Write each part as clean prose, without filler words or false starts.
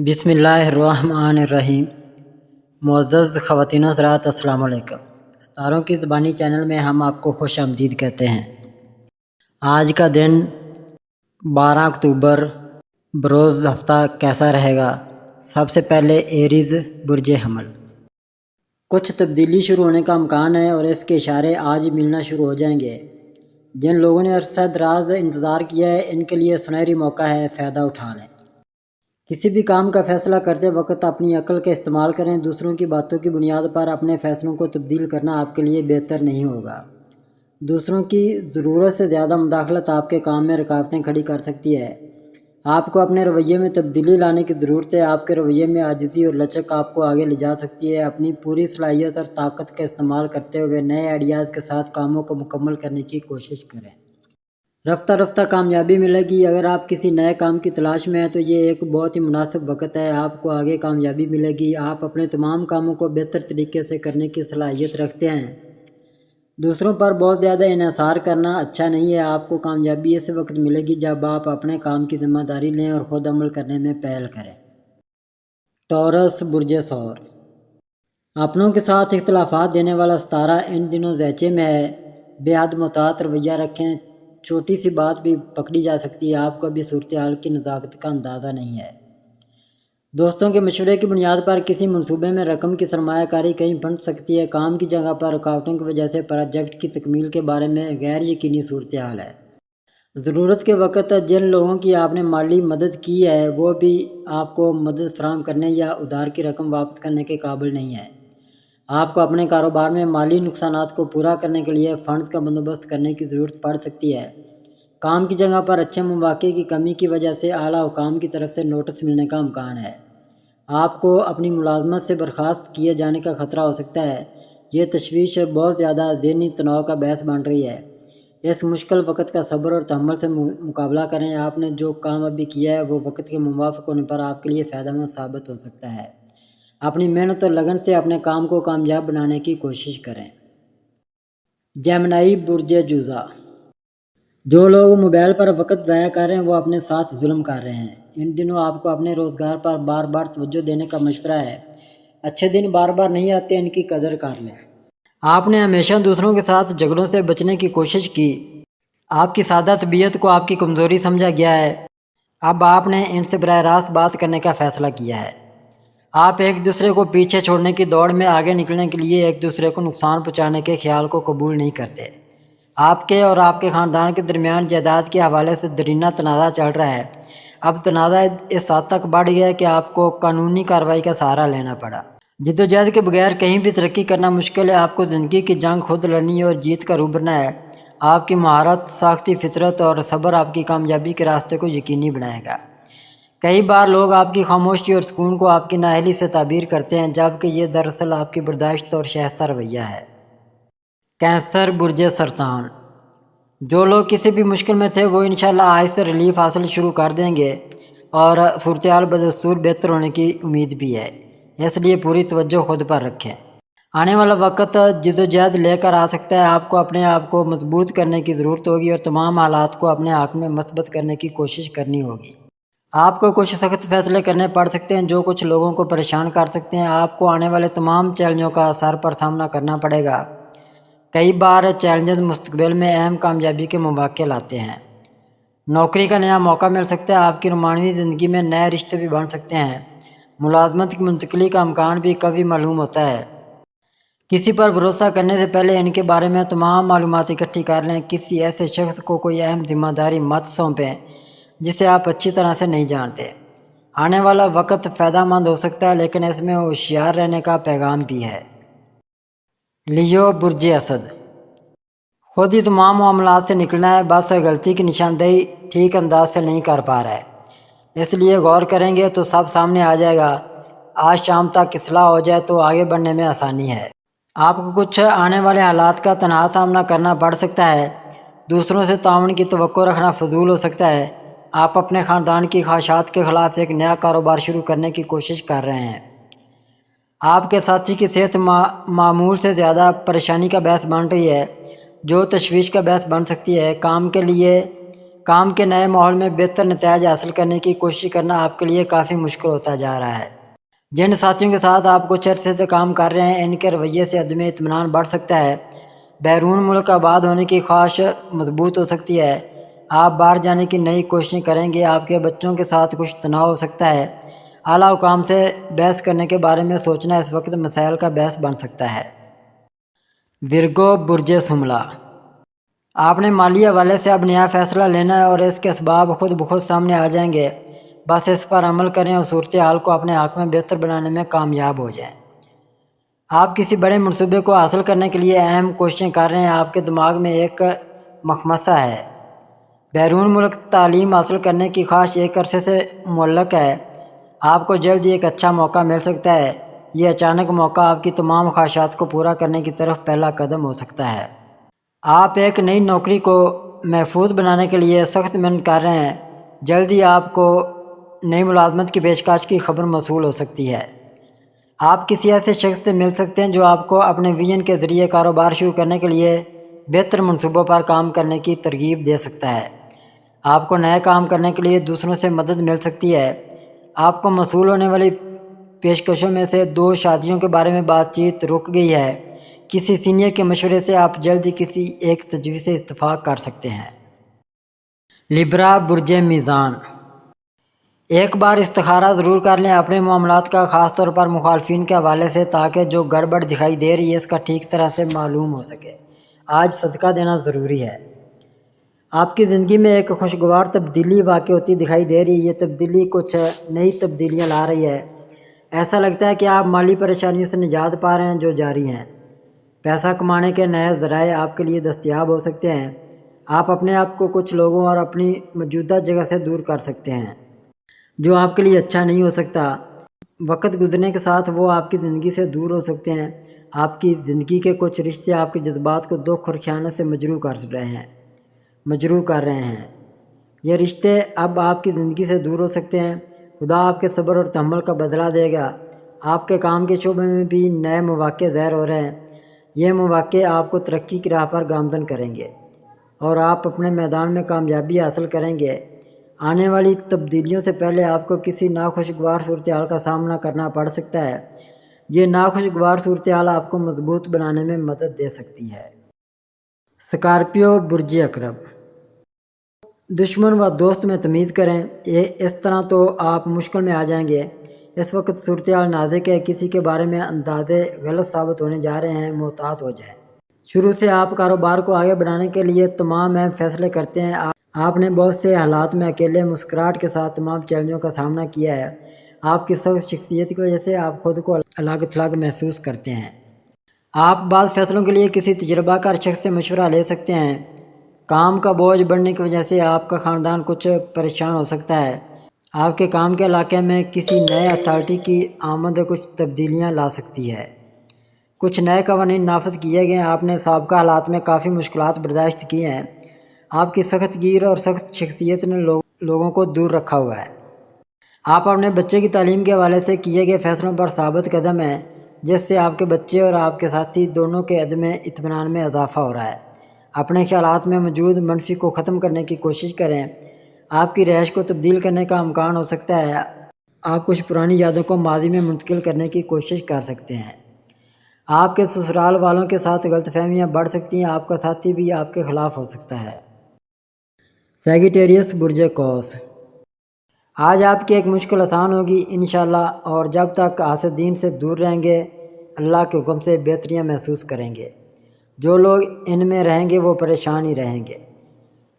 بسم اللہ الرحمن الرحیم۔ معزز خواتین و حضرات، السلام علیکم۔ ستاروں کی زبانی چینل میں ہم آپ کو خوش آمدید کہتے ہیں۔ آج کا دن 12 اکتوبر بروز ہفتہ کیسا رہے گا؟ سب سے پہلے ایریز برج حمل، کچھ تبدیلی شروع ہونے کا امکان ہے اور اس کے اشارے آج ملنا شروع ہو جائیں گے۔ جن لوگوں نے عرصہ دراز انتظار کیا ہے ان کے لیے سنہری موقع ہے، فائدہ اٹھا لیں۔ کسی بھی کام کا فیصلہ کرتے وقت اپنی عقل کا استعمال کریں۔ دوسروں کی باتوں کی بنیاد پر اپنے فیصلوں کو تبدیل کرنا آپ کے لیے بہتر نہیں ہوگا۔ دوسروں کی ضرورت سے زیادہ مداخلت آپ کے کام میں رکاوٹیں کھڑی کر سکتی ہے۔ آپ کو اپنے رویے میں تبدیلی لانے کی ضرورت ہے۔ آپ کے رویے میں عاجزی اور لچک آپ کو آگے لے جا سکتی ہے۔ اپنی پوری صلاحیت اور طاقت کا استعمال کرتے ہوئے نئے آئیڈیاز کے ساتھ کاموں کو مکمل کرنے کی کوشش کریں۔ رفتہ رفتہ کامیابی ملے گی۔ اگر آپ کسی نئے کام کی تلاش میں ہیں تو یہ ایک بہت ہی مناسب وقت ہے۔ آپ کو آگے کامیابی ملے گی۔ آپ اپنے تمام کاموں کو بہتر طریقے سے کرنے کی صلاحیت رکھتے ہیں۔ دوسروں پر بہت زیادہ انحصار کرنا اچھا نہیں ہے۔ آپ کو کامیابی اس وقت ملے گی جب آپ اپنے کام کی ذمہ داری لیں اور خود عمل کرنے میں پہل کریں۔ ٹورس برج ثور، اپنوں کے ساتھ اختلافات دینے والا ستارہ ان دنوں ذیچے میں ہے۔ بے حد محتاط رویہ رکھیں۔ چھوٹی سی بات بھی پکڑی جا سکتی ہے۔ آپ کو ابھی صورتحال کی نزاکت کا اندازہ نہیں ہے۔ دوستوں کے مشورے کی بنیاد پر کسی منصوبے میں رقم کی سرمایہ کاری کہیں پھنس سکتی ہے۔ کام کی جگہ پر رکاوٹوں کی وجہ سے پروجیکٹ کی تکمیل کے بارے میں غیر یقینی صورتحال ہے۔ ضرورت کے وقت جن لوگوں کی آپ نے مالی مدد کی ہے وہ بھی آپ کو مدد فراہم کرنے یا ادھار کی رقم واپس کرنے کے قابل نہیں ہے۔ آپ کو اپنے کاروبار میں مالی نقصانات کو پورا کرنے کے لیے فنڈز کا بندوبست کرنے کی ضرورت پڑ سکتی ہے۔ کام کی جگہ پر اچھے مواقع کی کمی کی وجہ سے اعلیٰ حکام کی طرف سے نوٹس ملنے کا امکان ہے۔ آپ کو اپنی ملازمت سے برخاست کیے جانے کا خطرہ ہو سکتا ہے۔ یہ تشویش بہت زیادہ ذہنی تناؤ کا باعث بن رہی ہے۔ اس مشکل وقت کا صبر اور تحمل سے مقابلہ کریں۔ آپ نے جو کام ابھی کیا ہے وہ وقت کے موافق ہونے پر آپ کے لیے فائدہ مند ثابت ہو سکتا ہے۔ اپنی محنت اور لگن سے اپنے کام کو کامیاب بنانے کی کوشش کریں۔ جیمنائی برج جوزا، جو لوگ موبائل پر وقت ضائع کر رہے ہیں وہ اپنے ساتھ ظلم کر رہے ہیں۔ ان دنوں آپ کو اپنے روزگار پر بار بار توجہ دینے کا مشورہ ہے۔ اچھے دن بار بار نہیں آتے، ان کی قدر کر لیں۔ آپ نے ہمیشہ دوسروں کے ساتھ جھگڑوں سے بچنے کی کوشش کی۔ آپ کی سادہ طبیعت کو آپ کی کمزوری سمجھا گیا ہے۔ اب آپ نے ان سے براہ راست بات کرنے کا فیصلہ کیا ہے۔ آپ ایک دوسرے کو پیچھے چھوڑنے کی دوڑ میں آگے نکلنے کے لیے ایک دوسرے کو نقصان پہنچانے کے خیال کو قبول نہیں کرتے۔ آپ کے اور آپ کے خاندان کے درمیان جائیداد کے حوالے سے درینہ تنازع چل رہا ہے۔ اب تنازع اس حد تک بڑھ گیا ہے کہ آپ کو قانونی کارروائی کا سہارا لینا پڑا۔ جدوجہد کے بغیر کہیں بھی ترقی کرنا مشکل ہے۔ آپ کو زندگی کی جنگ خود لڑنی ہے اور جیت کا روبرنا ہے۔ آپ کی مہارت، ساختی فطرت اور صبر آپ کی کامیابی کے راستے کو یقینی بنائے گا۔ کئی بار لوگ آپ کی خاموشی اور سکون کو آپ کی نااہلی سے تعبیر کرتے ہیں، جبکہ یہ دراصل آپ کی برداشت اور شائستہ رویہ ہے۔ کینسر برج سرطان، جو لوگ کسی بھی مشکل میں تھے وہ انشاءاللہ آج سے ریلیف حاصل شروع کر دیں گے اور صورتحال بدستور بہتر ہونے کی امید بھی ہے۔ اس لیے پوری توجہ خود پر رکھیں۔ آنے والا وقت جدوجہد لے کر آ سکتا ہے۔ آپ کو اپنے آپ کو مضبوط کرنے کی ضرورت ہوگی اور تمام حالات کو اپنے حق میں مثبت کرنے کی کوشش کرنی ہوگی۔ آپ کو کچھ سخت فیصلے کرنے پڑ سکتے ہیں جو کچھ لوگوں کو پریشان کر سکتے ہیں۔ آپ کو آنے والے تمام چیلنجوں کا سر پر سامنا کرنا پڑے گا۔ کئی بار چیلنجز مستقبل میں اہم کامیابی کے مواقع لاتے ہیں۔ نوکری کا نیا موقع مل سکتا ہے۔ آپ کی رومانوی زندگی میں نئے رشتے بھی بن سکتے ہیں۔ ملازمت کی منتقلی کا امکان بھی قوی معلوم ہوتا ہے۔ کسی پر بھروسہ کرنے سے پہلے ان کے بارے میں تمام معلومات اکٹھی کر لیں۔ کسی ایسے شخص کو کوئی اہم ذمہ داری مت سونپیں جسے آپ اچھی طرح سے نہیں جانتے۔ آنے والا وقت فائدہ مند ہو سکتا ہے لیکن اس میں ہوشیار رہنے کا پیغام بھی ہے۔ لیو برج اسد، خود ہی تمام معاملات سے نکلنا ہے، بس غلطی کی نشاندہی ٹھیک انداز سے نہیں کر پا رہا ہے۔ اس لیے غور کریں گے تو سب سامنے آ جائے گا۔ آج شام تک اصلاح ہو جائے تو آگے بڑھنے میں آسانی ہے۔ آپ کو کچھ آنے والے حالات کا تنہا سامنا کرنا پڑ سکتا ہے۔ دوسروں سے تعاون کی توقع رکھنا فضول ہو سکتا ہے۔ آپ اپنے خاندان کی خواہشات کے خلاف ایک نیا کاروبار شروع کرنے کی کوشش کر رہے ہیں۔ آپ کے ساتھی کی صحت معمول سے زیادہ پریشانی کا باعث بن رہی ہے جو تشویش کا باعث بن سکتی ہے۔ کام کے نئے ماحول میں بہتر نتائج حاصل کرنے کی کوشش کرنا آپ کے لیے کافی مشکل ہوتا جا رہا ہے۔ جن ساتھیوں کے ساتھ آپ کچھ عرصے سے کام کر رہے ہیں ان کے رویے سے عدم اطمینان بڑھ سکتا ہے۔ بیرون ملک آباد ہونے کی خواہش مضبوط ہو سکتی ہے۔ آپ باہر جانے کی نئی کوششیں کریں گے۔ آپ کے بچوں کے ساتھ کچھ تناؤ ہو سکتا ہے۔ اعلیٰ حکام سے بحث کرنے کے بارے میں سوچنا اس وقت مسائل کا باعث بن سکتا ہے۔ ورگو برج شملہ، آپ نے مالی حوالے سے اب نیا فیصلہ لینا ہے اور اس کے اسباب خود بخود سامنے آ جائیں گے۔ بس اس پر عمل کریں اور صورتحال کو اپنے حق میں بہتر بنانے میں کامیاب ہو جائیں۔ آپ کسی بڑے منصوبے کو حاصل کرنے کے لیے اہم کوششیں کر رہے ہیں۔ آپ کے دماغ میں ایک مخمصہ ہے۔ بیرون ملک تعلیم حاصل کرنے کی خواہش ایک عرصے سے معلق ہے۔ آپ کو جلد ہی ایک اچھا موقع مل سکتا ہے۔ یہ اچانک موقع آپ کی تمام خواہشات کو پورا کرنے کی طرف پہلا قدم ہو سکتا ہے۔ آپ ایک نئی نوکری کو محفوظ بنانے کے لیے سخت محنت کر رہے ہیں۔ جلد ہی آپ کو نئی ملازمت کی پیشکش کی خبر موصول ہو سکتی ہے۔ آپ کسی ایسے شخص سے مل سکتے ہیں جو آپ کو اپنے ویژن کے ذریعے کاروبار شروع کرنے کے لیے بہتر منصوبوں پر کام کرنے کی ترغیب دے سکتا ہے۔ آپ کو نئے کام کرنے کے لیے دوسروں سے مدد مل سکتی ہے۔ آپ کو موصول ہونے والی پیشکشوں میں سے 2 شادیوں کے بارے میں بات چیت رک گئی ہے۔ کسی سینئر کے مشورے سے آپ جلد ہی کسی ایک تجویز سے اتفاق کر سکتے ہیں۔ لبرا برج میزان، ایک بار استخارہ ضرور کر لیں اپنے معاملات کا، خاص طور پر مخالفین کے حوالے سے، تاکہ جو گڑبڑ دکھائی دے رہی ہے اس کا ٹھیک طرح سے معلوم ہو سکے۔ آج صدقہ دینا ضروری ہے۔ آپ کی زندگی میں ایک خوشگوار تبدیلی واقع ہوتی دکھائی دے رہی ہے۔ یہ تبدیلی کچھ نئی تبدیلیاں لا رہی ہے۔ ایسا لگتا ہے کہ آپ مالی پریشانیوں سے نجات پا رہے ہیں جو جاری ہیں۔ پیسہ کمانے کے نئے ذرائع آپ کے لیے دستیاب ہو سکتے ہیں۔ آپ اپنے آپ کو کچھ لوگوں اور اپنی موجودہ جگہ سے دور کر سکتے ہیں جو آپ کے لیے اچھا نہیں ہو سکتا۔ وقت گزرنے کے ساتھ وہ آپ کی زندگی سے دور ہو سکتے ہیں۔ آپ کی زندگی کے کچھ رشتے آپ کے جذبات کو دکھ اور خیانت سے مجروح کر رہے ہیں۔ یہ رشتے اب آپ کی زندگی سے دور ہو سکتے ہیں۔ خدا آپ کے صبر اور تحمل کا بدلہ دے گا۔ آپ کے کام کے شعبے میں بھی نئے مواقع ظاہر ہو رہے ہیں۔ یہ مواقع آپ کو ترقی کی راہ پر گامزن کریں گے اور آپ اپنے میدان میں کامیابی حاصل کریں گے۔ آنے والی تبدیلیوں سے پہلے آپ کو کسی ناخوشگوار صورتحال کا سامنا کرنا پڑ سکتا ہے۔ یہ ناخوشگوار صورتحال آپ کو مضبوط بنانے میں مدد دے سکتی ہے۔ اسکارپیو برج عقرب، دشمن و دوست میں تمیز کریں، اس طرح تو آپ مشکل میں آ جائیں گے۔ اس وقت صورتحال نازک ہے، کسی کے بارے میں اندازے غلط ثابت ہونے جا رہے ہیں، محتاط ہو جائیں۔ شروع سے آپ کاروبار کو آگے بڑھانے کے لیے تمام اہم فیصلے کرتے ہیں۔ آپ نے بہت سے حالات میں اکیلے مسکراہٹ کے ساتھ تمام چیلنجوں کا سامنا کیا ہے۔ آپ کی سخت شخصیت کی وجہ سے آپ خود کو الگ تھلگ محسوس کرتے ہیں۔ آپ بعض فیصلوں کے لیے کسی تجربہ کار شخص سے مشورہ لے سکتے ہیں۔ کام کا بوجھ بڑھنے کی وجہ سے آپ کا خاندان کچھ پریشان ہو سکتا ہے۔ آپ کے کام کے علاقے میں کسی نئے اتھارٹی کی آمد کچھ تبدیلیاں لا سکتی ہے۔ کچھ نئے قوانین نافذ کیے گئے ہیں۔ آپ نے سابقہ حالات میں کافی مشکلات برداشت کی ہیں۔ آپ کی سخت گیر اور سخت شخصیت نے لوگوں کو دور رکھا ہوا ہے۔ آپ اپنے بچے کی تعلیم کے حوالے سے کیے گئے فیصلوں پر ثابت قدم ہیں، جس سے آپ کے بچے اور آپ کے ساتھی دونوں کے عدم اطمینان میں اضافہ ہو رہا ہے۔ اپنے خیالات میں موجود منفی کو ختم کرنے کی کوشش کریں۔ آپ کی رہائش کو تبدیل کرنے کا امکان ہو سکتا ہے۔ آپ کچھ پرانی یادوں کو ماضی میں منتقل کرنے کی کوشش کر سکتے ہیں۔ آپ کے سسرال والوں کے ساتھ غلط فہمیاں بڑھ سکتی ہیں۔ آپ کا ساتھی بھی آپ کے خلاف ہو سکتا ہے۔ سیگیٹیریس برج قوس، آج آپ کی ایک مشکل آسان ہوگی انشاءاللہ، اور جب تک حاسدین سے دور رہیں گے اللہ کے حکم سے بہتریاں محسوس کریں گے۔ جو لوگ ان میں رہیں گے وہ پریشان ہی رہیں گے۔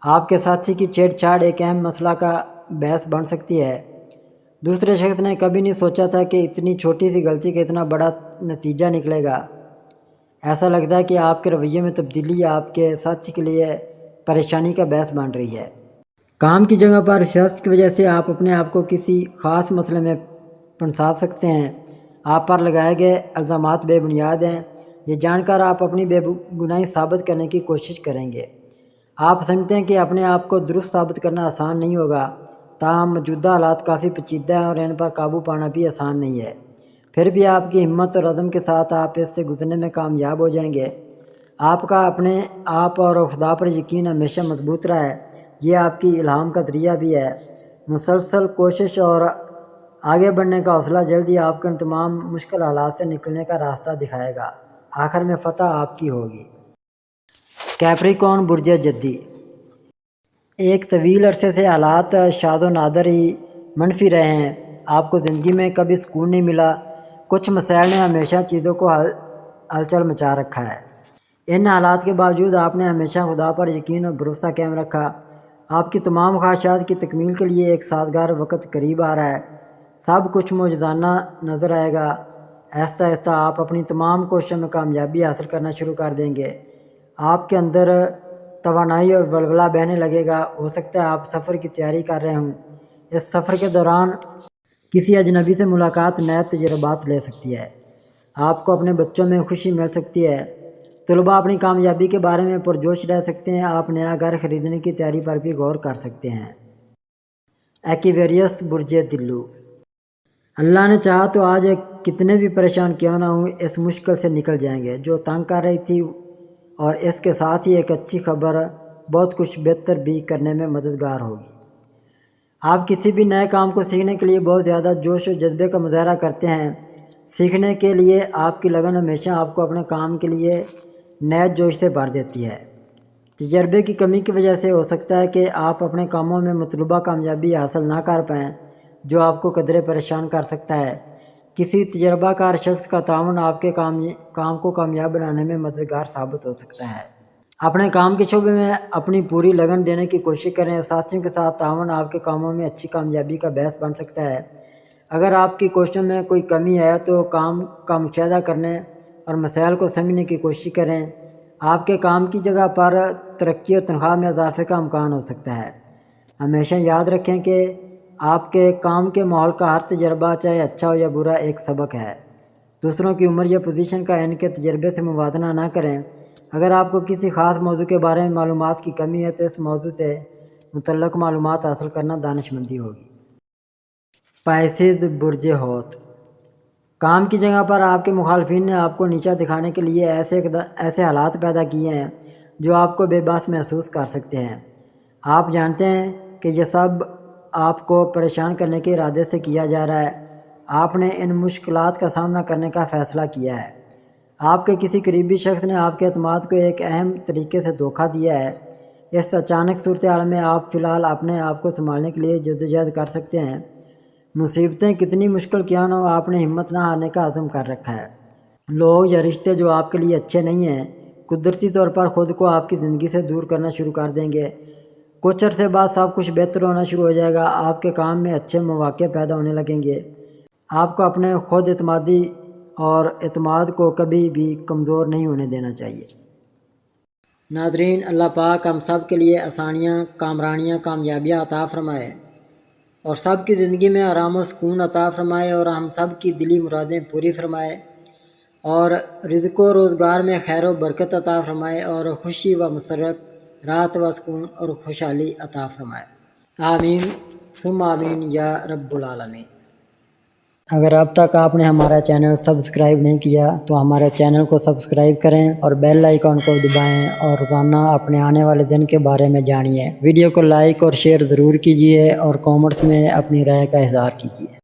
آپ کے ساتھی کی چھیڑ چھاڑ ایک اہم مسئلہ کا باعث بن سکتی ہے۔ دوسرے شخص نے کبھی نہیں سوچا تھا کہ اتنی چھوٹی سی غلطی کا اتنا بڑا نتیجہ نکلے گا۔ ایسا لگتا ہے کہ آپ کے رویے میں تبدیلی آپ کے ساتھی کے لیے پریشانی کا باعث بن رہی ہے۔ کام کی جگہ پر سیاست کی وجہ سے آپ اپنے آپ کو کسی خاص مسئلے میں پھنسا سکتے ہیں۔ آپ پر لگائے گئے الزامات بے بنیاد ہیں۔ یہ جان کر آپ اپنی بے گناہی ثابت کرنے کی کوشش کریں گے۔ آپ سمجھتے ہیں کہ اپنے آپ کو درست ثابت کرنا آسان نہیں ہوگا، تاہم موجودہ حالات کافی پیچیدہ ہیں اور ان پر قابو پانا بھی آسان نہیں ہے۔ پھر بھی آپ کی ہمت اور عزم کے ساتھ آپ اس سے گزرنے میں کامیاب ہو جائیں گے۔ آپ کا اپنے آپ اور خدا پر یقین ہمیشہ مضبوط رہا ہے۔ یہ آپ کی الہام کا ذریعہ بھی ہے۔ مسلسل کوشش اور آگے بڑھنے کا حوصلہ جلد ہی آپ کو ان تمام مشکل حالات سے نکلنے کا راستہ دکھائے گا۔ آخر میں فتح آپ کی ہوگی۔ کیپریکون برج جدی، ایک طویل عرصے سے حالات شاد و نادر ہی منفی رہے ہیں۔ آپ کو زندگی میں کبھی سکون نہیں ملا۔ کچھ مسائل نے ہمیشہ چیزوں کو ہلچل مچا رکھا ہے۔ ان حالات کے باوجود آپ نے ہمیشہ خدا پر یقین اور بھروسہ قائم رکھا۔ آپ کی تمام خواہشات کی تکمیل کے لیے ایک سازگار وقت قریب آ رہا ہے۔ سب کچھ معجزانہ نظر آئے گا۔ آہستہ آہستہ آپ اپنی تمام کوششوں میں کامیابی حاصل کرنا شروع کر دیں گے۔ آپ کے اندر توانائی اور ولولہ بہنے لگے گا۔ ہو سکتا ہے آپ سفر کی تیاری کر رہے ہوں۔ اس سفر کے دوران کسی اجنبی سے ملاقات نئے تجربات لے سکتی ہے۔ آپ کو اپنے بچوں میں خوشی مل سکتی ہے۔ طلباء اپنی کامیابی کے بارے میں پرجوش رہ سکتے ہیں۔ آپ نیا گھر خریدنے کی تیاری پر بھی غور کر سکتے ہیں۔ ایکویریس برج دلو، اللہ نے چاہا تو آج کتنے بھی پریشان کیوں نہ ہوں اس مشکل سے نکل جائیں گے جو تنگ کر رہی تھی، اور اس کے ساتھ ہی ایک اچھی خبر بہت کچھ بہتر بھی کرنے میں مددگار ہوگی۔ آپ کسی بھی نئے کام کو سیکھنے کے لیے بہت زیادہ جوش و جذبے کا مظاہرہ کرتے ہیں۔ سیکھنے کے لیے آپ کی لگن ہمیشہ آپ کو اپنے کام کے لیے نئے جوش سے بھر دیتی ہے۔ تجربے کی کمی کی وجہ سے ہو سکتا ہے کہ آپ اپنے کاموں میں مطلوبہ کامیابی حاصل نہ کر پائیں، جو آپ کو قدرے پریشان کر سکتا ہے۔ کسی تجربہ کار شخص کا تعاون آپ کے کام کو کامیاب بنانے میں مددگار ثابت ہو سکتا ہے۔ اپنے کام کے شعبے میں اپنی پوری لگن دینے کی کوشش کریں۔ ساتھیوں کے ساتھ تعاون آپ کے کاموں میں اچھی کامیابی کا باعث بن سکتا ہے۔ اگر آپ کی کوششوں میں کوئی کمی ہے تو کام کا مشاہدہ کرنے اور مسائل کو سمجھنے کی کوشش کریں۔ آپ کے کام کی جگہ پر ترقی اور تنخواہ میں اضافے کا امکان ہو سکتا ہے۔ ہمیشہ یاد رکھیں کہ آپ کے کام کے ماحول کا ہر تجربہ، چاہے اچھا ہو یا برا، ایک سبق ہے۔ دوسروں کی عمر یا پوزیشن کا ان کے تجربے سے موازنہ نہ کریں۔ اگر آپ کو کسی خاص موضوع کے بارے میں معلومات کی کمی ہے تو اس موضوع سے متعلق معلومات حاصل کرنا دانش مندی ہوگی۔ پائسیز برج حوت، کام کی جگہ پر آپ کے مخالفین نے آپ کو نیچا دکھانے کے لیے ایسے حالات پیدا کیے ہیں جو آپ کو بے بس محسوس کر سکتے ہیں۔ آپ جانتے ہیں کہ یہ سب آپ کو پریشان کرنے کے ارادے سے کیا جا رہا ہے۔ آپ نے ان مشکلات کا سامنا کرنے کا فیصلہ کیا ہے۔ آپ کے کسی قریبی شخص نے آپ کے اعتماد کو ایک اہم طریقے سے دھوکہ دیا ہے۔ اس اچانک صورتحال میں آپ فی الحال اپنے آپ کو سنبھالنے کے لیے جدوجہد کر سکتے ہیں۔ مصیبتیں کتنی مشکل کیوں نہ ہو، آپ نے ہمت نہ ہارنے کا عزم کر رکھا ہے۔ لوگ یا رشتے جو آپ کے لیے اچھے نہیں ہیں قدرتی طور پر خود کو آپ کی زندگی سے دور کرنا شروع کر دیں گے۔ کچھ عرصے بعد سب کچھ بہتر ہونا شروع ہو جائے گا۔ آپ کے کام میں اچھے مواقع پیدا ہونے لگیں گے۔ آپ کو اپنے خود اعتمادی اور اعتماد کو کبھی بھی کمزور نہیں ہونے دینا چاہیے۔ ناظرین، اللہ پاک ہم سب کے لیے آسانیاں، کامرانیاں، کامیابیاں عطا فرمائے اور سب کی زندگی میں آرام و سکون عطا فرمائے، اور ہم سب کی دلی مرادیں پوری فرمائے، اور رزق و روزگار میں خیر و برکت عطا فرمائے، اور خوشی و مسرت، راحت و سکون اور خوشحالی عطا فرمائے۔ آمین ثم آمین یا رب العالمین۔ اگر اب تک آپ نے ہمارا چینل سبسکرائب نہیں کیا تو ہمارے چینل کو سبسکرائب کریں اور بیل آئیکن کو دبائیں، اور روزانہ اپنے آنے والے دن کے بارے میں جانیے۔ ویڈیو کو لائک اور شیئر ضرور کیجیے، اور کامنٹس میں اپنی رائے کا اظہار کیجیے۔